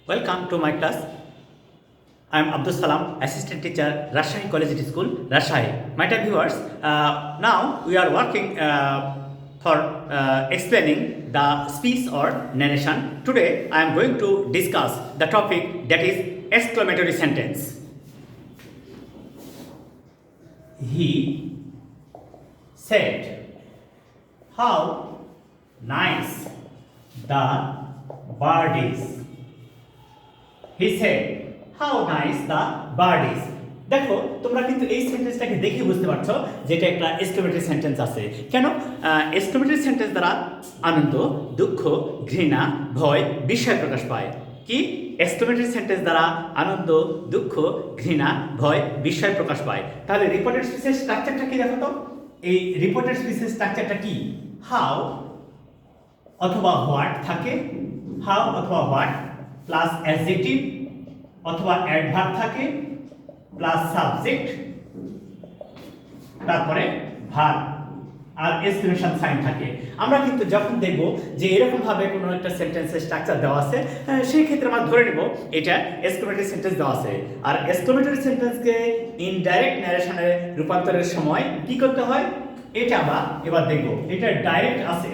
Welcome to my class. I am Abdus Salam, assistant teacher, Rajshahi Collegiate School, Rajshahi. My dear viewers, now we are working for explaining the speech or narration. Today I am going to discuss the topic that is exclamatory sentence. He said, "How nice the bird is." He said, "How nice the bird is." দেখো তোমরা কিন্তু এই সেন্টেন্সটাকে দেখে বুঝতে পারছো যে এটা একটা এক্সক্লেমেটরি সেন্টেন্স আছে। কেন? এক্সক্লেমেটরি সেন্টেন্স দ্বারা আনন্দ, দুঃখ, ঘৃণা, ভয়, বিস্ময় প্রকাশ পায়। কি? এক্সক্লেমেটরি সেন্টেন্স দ্বারা আনন্দ, দুঃখ, ঘৃণা, ভয়, বিস্ময় প্রকাশ পায়। তাহলে রিপোর্টেড স্পিচের স্ট্রাকচারটা কি দেখো তো? এই রিপোর্টেড স্পিচের স্ট্রাকচারটা কি? হাউ অথবা হোয়াট থাকে, হাউ অথবা হোয়াট প্লাস অ্যাডজেক্টিভ অথবা অ্যাডভার্ব থাকে প্লাস সাবজেক্ট, তারপরে ভার্ব আর এক্সক্লেমেশন সাইন থাকে। আমরা কিন্তু যখন দেখব যে এরকম ভাবে কোনো একটা সেন্টেন্সের স্ট্রাকচার দেওয়া আছে, সেই ক্ষেত্রে আমরা ধরে নেব এটা এক্সক্লেমেটরি সেন্টেন্স দেওয়া আছে। আর এক্সক্লেমেটরি সেন্টেন্সকে ইনডাইরেক্ট ন্যারেশনে রূপান্তরের সময় কি করতে হয় এটা আমরা এবার দেখব। এটা ডাইরেক্ট আছে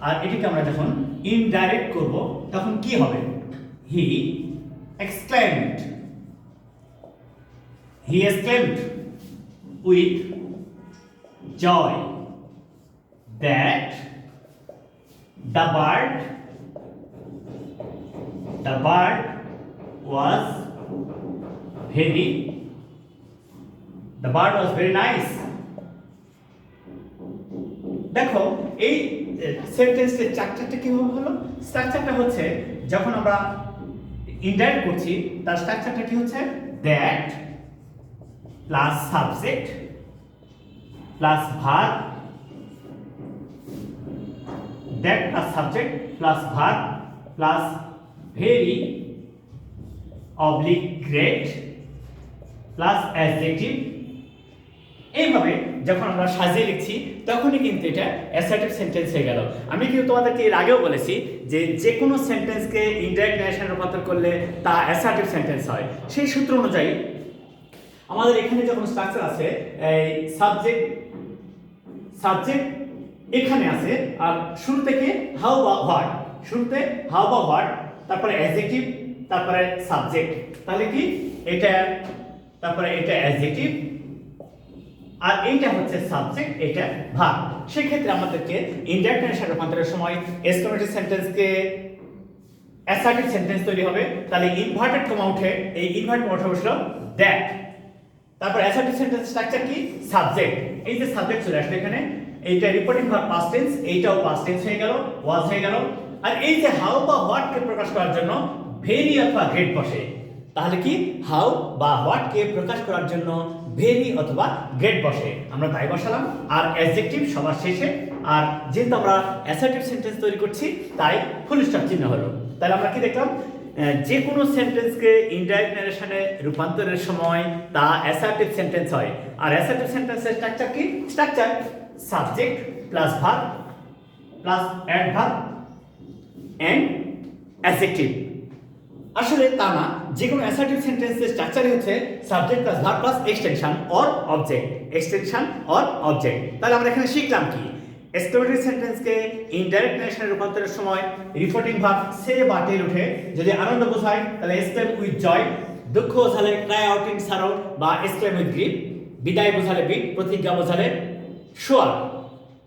আর এটাকে আমরা যখন ইনডাইরেক্ট করব তখন কি হবে? He exclaimed with joy that the bird was very nice. দেখো এই সেন্টেন্সের স্ট্রাকচারটা কিভাবে হলো? স্ট্রাকচারটা হচ্ছে যখন আমরা ইনডাইরেক্ট করছি তার স্ট্রাকচারটা কি হচ্ছে? That plus subject plus verb, that plus subject plus verb plus very oblique great plus adjective. এইভাবে যখন আমরা সাজিয়ে লিখছি তখনই কিন্তু এটা অ্যাসার্টিভ সেন্টেন্স হয়ে গেল। আমি কিন্তু তোমাদেরকে এর আগেও বলেছি যে কোনো সেন্টেন্সকে ইনডাইরেক্ট ন্যারেশনে রূপান্তর করলে তা অ্যাসার্টিভ সেন্টেন্স হয়। সেই সূত্র অনুযায়ী আমাদের এখানে যখন স্ট্রাকচার আছে, এই সাবজেক্ট এখানে আছে আর শুরু থেকে হাউ বা হোয়াট, শুরুতে হাউ বা হোয়াট, তারপরে অ্যাডজেক্টিভ, তারপরে সাবজেক্ট। তাহলে কি এটা, তারপরে এটা অ্যাডজেক্টিভ আর এইটা হচ্ছে সাবজেক্ট, এটা ভার্ব। সেই ক্ষেত্রে আমাদেরকে ইনডাইরেক্ট ন্যারেশনে রূপান্তরের সময় এক্সক্লেমেটরি সেন্টেন্সকে অ্যাসার্টিভ সেন্টেন্স তৈরি হবে। তাহলে ইনভার্টেড কমা উঠে, এই ইনভার্টেড কমা উঠে বসলো দ্যাট, তারপর অ্যাসার্টিভ সেন্টেন্স স্ট্রাকচার কি? সাবজেক্ট। এই যে সাবজেক্ট চলে আসলো এখানে, এইটা রিপোর্টিং ভার্ব পাস্ট টেন্স, এইটাও পাস্ট টেন্স হয়ে গেল, ওয়াজ হয়ে গেল। আর এই যে হাউ বা হোয়াট কে প্রকাশ করার জন্য ভেরি অথবা গ্রেট বসে। তাহলে কি? হাউ বা হোয়াট কে প্রকাশ করার জন্য ভেরি অথবা গ্রেট বসে, আমরা তাই বসালাম। আর অ্যাডজেক্টিভ সবার শেষে। আর যেহেতু আমরা অ্যাসার্টিভ সেন্টেন্স তৈরি করছি তাই ফুল স্টপ চিহ্ন হলো। তাহলে আমরা কি দেখলাম? যে কোনো সেন্টেন্সকে ইনডাইরেক্ট ন্যারেশনে রূপান্তরের সময় তা অ্যাসার্টিভ সেন্টেন্স হয়। আর অ্যাসার্টিভ সেন্টেন্সের স্ট্রাকচার কি? Structure subject plus verb plus adverb and adjective. আসলে তা না, যে কোনো অ্যাসার্টিভ সেন্টেন্সের স্ট্রাকচারই হচ্ছে subject plus verb plus extension or object, extension or object. তাহলে আমরা এখানে শিখলাম কি? এক্সক্লেমেটরি সেন্টেন্সকে ইনডাইরেক্ট ন্যারেশনে রূপান্তরের সময় রিপোর্টিং ভার্ব সে বা টেল উঠে যদি আনন্দ বোঝায় তাহলে এক্সক্লেম উইথ জয়, দুঃখ বোঝালে ক্রাই আউট ইন সরো বা এক্সক্লেম উইথ গ্রিফ, বিদায় বোঝালে বিট, প্রতিজ্ঞা বোঝালে শোয়ার,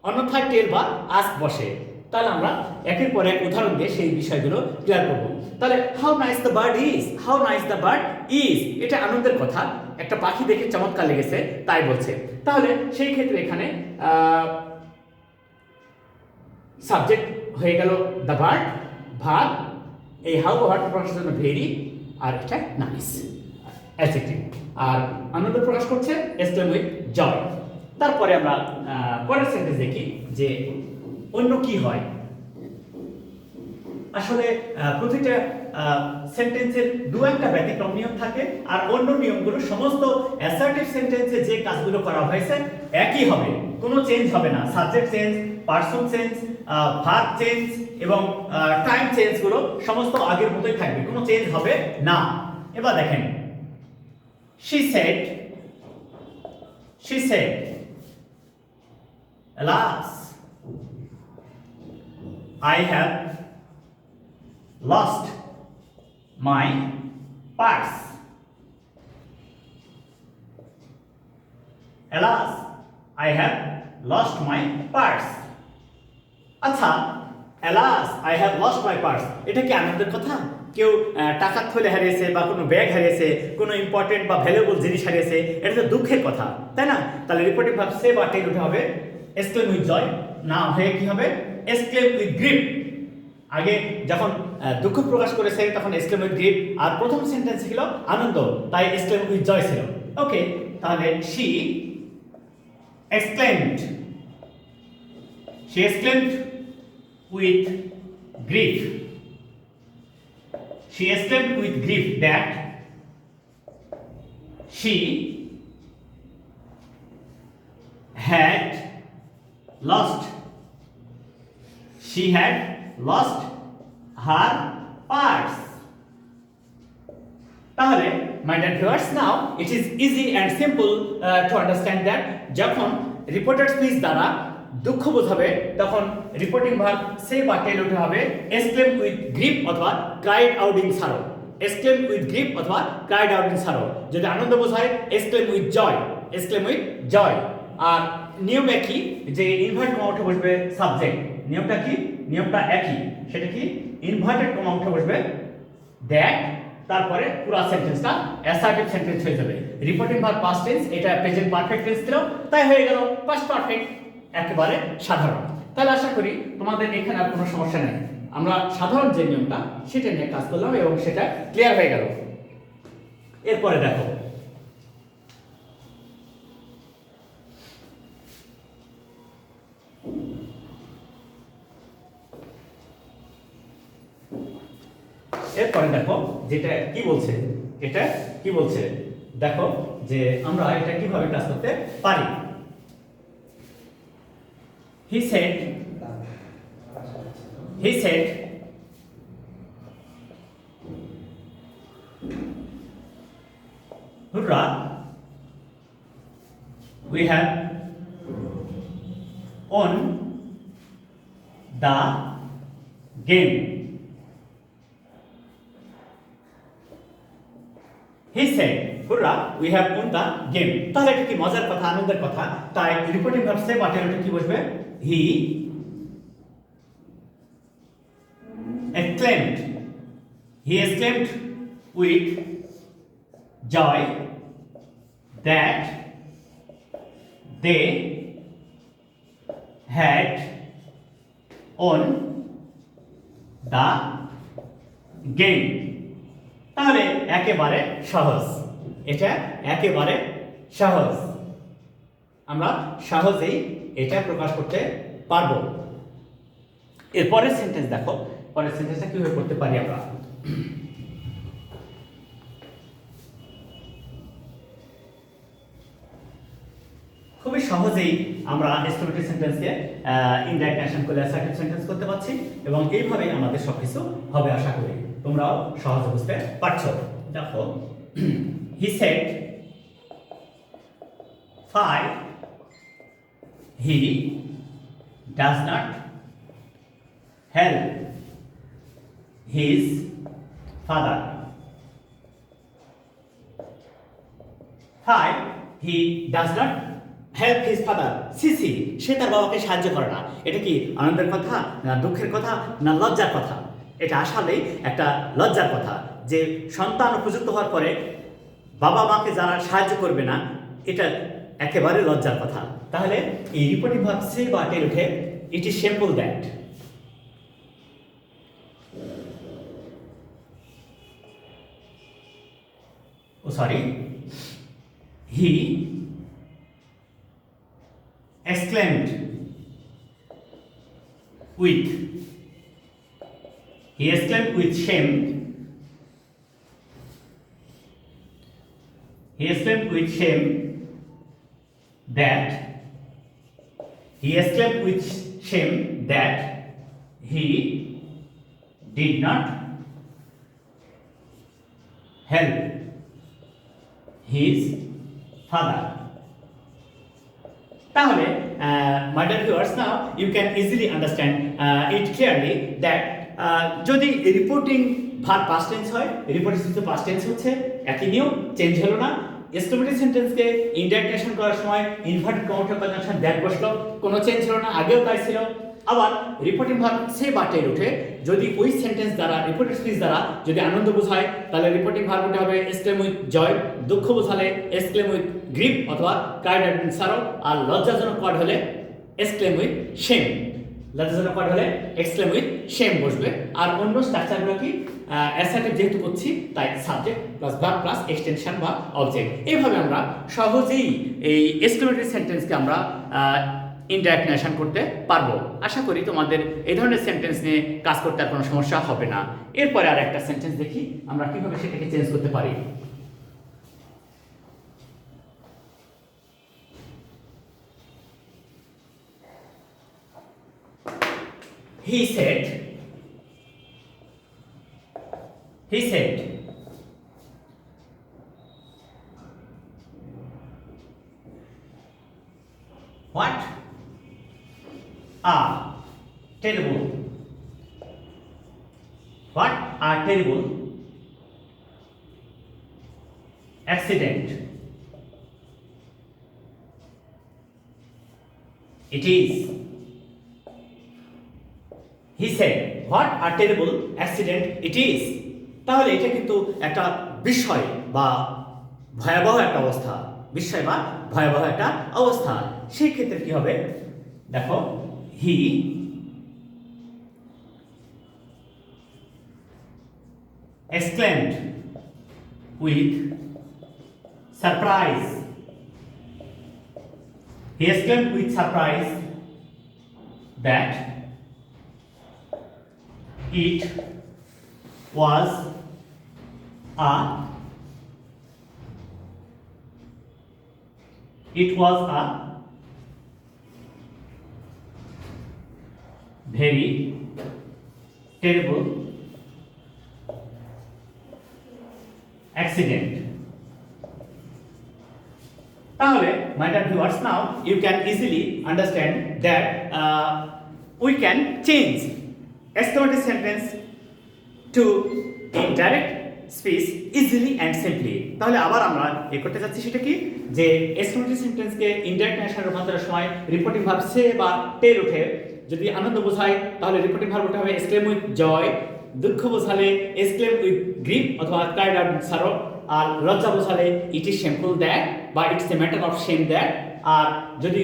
অন্যথায় টেল বা আস্ক বসে। তাহলে আমরা একের পর এক উদাহরণ দিয়ে সেই বিষয়গুলো ক্লিয়ার করব। তাহলে how nice the bird is, how nice the bird is, এটা আনন্দের কথা, একটা পাখি দেখে চমৎকার লেগেছে তাই বলছে। তাহলে সেই ক্ষেত্রে এখানে সাবজেক্ট হয়ে গেল দ্য বার্ড, ভার্ব এই হাউ বা হোয়াট প্রকাশের জন্য ভেরি, আর এটা নাইস অ্যাডজেক্টিভ। আর আনন্দ প্রকাশ করছে এক্সক্লেম উইথ জয়। তারপরে আমরা পরের সেন্টেন্স দেখি যে অন্য কি হয়। আসলে প্রতিটা সেন্টেন্সের দু একটা ব্যতিক্রম নিয়ম থাকে আর অন্য নিয়মগুলো সমস্ত অ্যাসার্টিভ সেন্টেন্সে যে কাজগুলো করা হয়েছে একই হবে, কোনো চেঞ্জ হবে না। Subject change, person change, verb change এবং টাইম চেঞ্জগুলো সমস্ত আগের মতোই থাকবে, কোনো চেঞ্জ হবে না। এবার দেখেন, she said alas I have lost my purse. Alas I have lost my purse. আচ্ছা, alas I have lost my purse, এটা কি আনন্দের কথা? কেউ টাকার থলে হারিয়েছে বা কোনো ব্যাগ হারিয়েছে, কোনো ইম্পর্টেন্ট বা ভ্যালুয়েবল জিনিস হারিয়েছে, এটা তো দুঃখের কথা, তাই না? তাহলে রিপোর্টিভ ভার্ব সে বা টেল উঠে হবে এক্সক্লেম উইথ জয়, না হয়ে কি হবে এক্সক্লেম উইথ গ্রিফ। আগে যখন দুঃখ প্রকাশ করেছে তখন এক্সক্লেম উইথ গ্রিফ, আর প্রথম সেন্টেন্স ছিল আনন্দ, তাই এক্সক্লেম উইথ জয় ছিল। ওকে, তাহলে she exclaimed with grief. She exclaimed with grief that she had lost her purse. তাহলে my dear viewers, now it is easy and simple to understand that যখন reported speech দ্বারা দুঃখ বোঝাবে তখন reporting verb সে বা টেল উঠে হবে এক্সক্লেম উইথ গ্রিফ অথবা cried out in sorrow. Exclaim with grief অথবা ক্রাইড আউট ইন সরো। যদি আনন্দ বোঝায় এক্সক্লেম উইথ জয়। আর নিয়ম একই, যে ইনভার্ট কমা উঠে বসবে সাবজেক্ট। নিয়মটা কি? নিয়মটা একই, সেটা কি? ইনভার্টেড কমা উঠে বসবে দ্যাট, তারপরে পুরো সেন্টেন্সটা অ্যাসার্টিভ সেন্টেন্স হয়ে যাবে। রিপোর্টিং ভার্ব পাস্ট টেন্স, এটা প্রেজেন্ট পারফেক্ট টেন্স ছিল, তাই হয়ে গেল পাস্ট পারফেক্ট, একেবারে সাধারণ। তাহলে আশা করি তোমাদের এখানে আর কোনো সমস্যা নেই। আমরা সাধারণ যে নিয়মটা সেটা নিয়ে কাজ করলাম এবং সেটা ক্লিয়ার হয়ে গেল। এরপরে দেখো, যেটা কি বলছে, এটা কি বলছে দেখো, যে আমরা এটা কিভাবে কাজ করতে পারি। He said hurrah, we have won the game. He said hurrah, we have won the game. তাহলে এটা কি মজার কথা, আনন্দের কথা, তাই রিপোর্টিং ভার্ব সে বা টেল কি বসবে? He exclaimed with joy that they had won the game. তাহলে একেবারে সহজ, এটা একেবারে সহজ, আমরা সহজেই এটা প্রকাশ করতে পারবো। এর পরের সেন্টেন্স দেখো, পরের সেন্টেন্সটা কিভাবে করতে পারি আমরা। খুবই সহজেই আমরা এক্সক্লেমেটরি সেন্টেন্সকে ইনডাইরেক্ট অ্যাকশন করলে অ্যাসার্টিভ সেন্টেন্স করতে পারছি এবং এইভাবেই আমাদের সবকিছু হবে আশা করি। তোমরাও সহজে বুঝতে পারছো। দেখো, he said five, he does not help his father. Five, he does not help his father. সিসি, সে তার বাবাকে সাহায্য করে না। এটা কি আনন্দের কথা, না দুঃখের কথা, না লজ্জার কথা? এটা আসলেই একটা লজ্জার কথা, যে সন্তান উপযুক্ত হওয়ার পরে বাবা মাকে যারা সাহায্য করবে না, এটা একেবারে লজ্জার কথা। তাহলে এই রিপোর্টিং ভার্ব সে বা টেল উঠে it is simple that. He exclaimed with shame. He exclaimed with shame that he did not help his father. তাহলে my dear viewers, now you can easily understand it clearly that যদি reporting verb past tense হয়, reporting কিন্তু past tense হচ্ছে, একই নিয়ম, change হলো না। Exclamatory সেন্টেন্সকে ইনডাইরেকশন করার সময় ইনভার্টেড কমাউন্টার কনজাংশন দ্যাট বসলো, কোনো চেঞ্জ হলো না, আগেও তাই ছিল। আবার রিপোর্টিং ভার্ব সে বা টেল উঠে যদি ওই সেন্টেন্স দ্বারা, রিপোর্টেড স্পিচ দ্বারা যদি আনন্দ বোঝায়, তাহলে রিপোর্টিং ভার্ব উঠে হবে এক্সক্লেম উইথ জয়, দুঃখ বোঝালে এক্সক্লেম উইথ গ্রিপ অথবা ক্রাইড অ্যাট সারো, আর লজ্জাজনক ওয়ার্ড হলে এক্সক্লেম উইথ শেম। লজ্জাজনক ওয়ার্ড হলে এক্সক্লেম উইথ শেম বসবে। আর অন্য স্ট্রাকচারগুলো কি, অ্যাসার্টিভ যেহেতু করছি তাই subject plus verb plus extension বা অবজেক্ট। এইভাবে আমরা সহজেই এই এক্সক্লেমেটরি সেন্টেন্সকে আমরা ইনডাইরেক্ট ন্যারেশন করতে পারবো। আশা করি তোমাদের এই ধরনের সেন্টেন্স নিয়ে কাজ করতে আর কোনো সমস্যা হবে না। এরপরে আর একটা সেন্টেন্স দেখি আমরা কিভাবে সেটাকে চেঞ্জ করতে পারি। He said, what a terrible accident it is. He said, what a terrible accident it is. তাহলে এটা কিন্তু একটা বিষয় বা ভয়াবহ একটা অবস্থা, বিষয় বা ভয়াবহ একটা অবস্থা। সেই ক্ষেত্রে কি হবে দেখো, হি exclaimed with surprise. He exclaimed with surprise that it was a very terrible accident. তাহলে my dear viewers, now you can easily understand that we can change exclamatory sentence to indirect speech easily and simply. তাহলে আবার আমরা এই করতে যাচ্ছি সেটা কি, যে exclamatory সেন্টেন্সকে ইনডাইরেক্ট ন্যারেশনে রূপান্তরের সময় রিপোর্টিং ভার্ব সে বা টেল উঠে যদি আনন্দ বোঝায় তাহলে রিপোর্টিং ভার্ব উঠে হবে এক্সক্লেম উইথ জয়, দুঃখ বোঝালে এক্সক্লেম উইথ গ্রিপ অথবা ক্রাইড আউট উইথ সরো, আর লজ্জা বোঝালে ইট ইজ শেমফুল দ্যাট বা it's a matter of shame that. আর যদি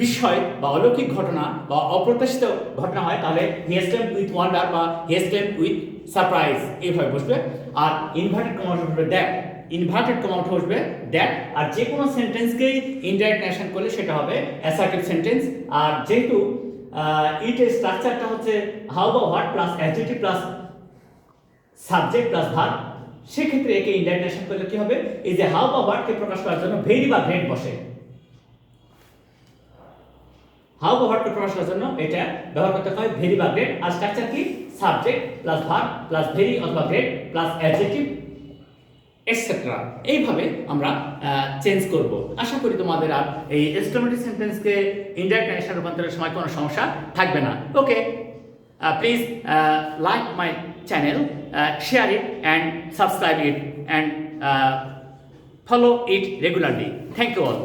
বিস্ময় বা অলৌকিক ঘটনা বা অপ্রত্যাশিত ঘটনা হয় তাহলে হি এক্সক্লেমড উইথ ওয়ান্ডার বা হি এক্সক্লেমড উইথ সারপ্রাইজ, এইভাবে বসবে। আর ইনভার্টেড কমা বসবে দ্যাট, ইনভার্টেড কমা বসবে দ্যাট। আর যে কোনো সেন্টেন্সকেই ইনডাইরেক্ট ন্যারেশন করলে সেটা হবে অ্যাসার্টিভ সেন্টেন্স। আর যেহেতু ইটের স্ট্রাকচারটা হচ্ছে হাউ বা what plus adjective plus subject plus verb, সেক্ষেত্রে একে ইনডাইরেক্ট ন্যারেশন করলে কি হবে, এই যে হাউ বা হোয়াটকে প্রকাশ করার জন্য ভেরি বা গ্রেট বসে। হাউ বা হোয়াটকে প্রকাশ করার জন্য এটা ব্যবহার করতে হয় ভেরি বা গ্রেট। আর স্ট্রাকচার কি, subject plus verb plus very অথবা গ্রেট প্লাস অ্যাডজেক্টিভ এটসেট্রা। এইভাবে আমরা চেঞ্জ করব। আশা করি তোমাদের আর এই এক্সক্লেমেটরি সেন্টেন্সকে ইনডাইরেক্ট ন্যারেশন রূপান্তরের সময় কোনো সমস্যা থাকবে না। Okay, please like my channel, share it and subscribe it and follow it regularly. Thank you all.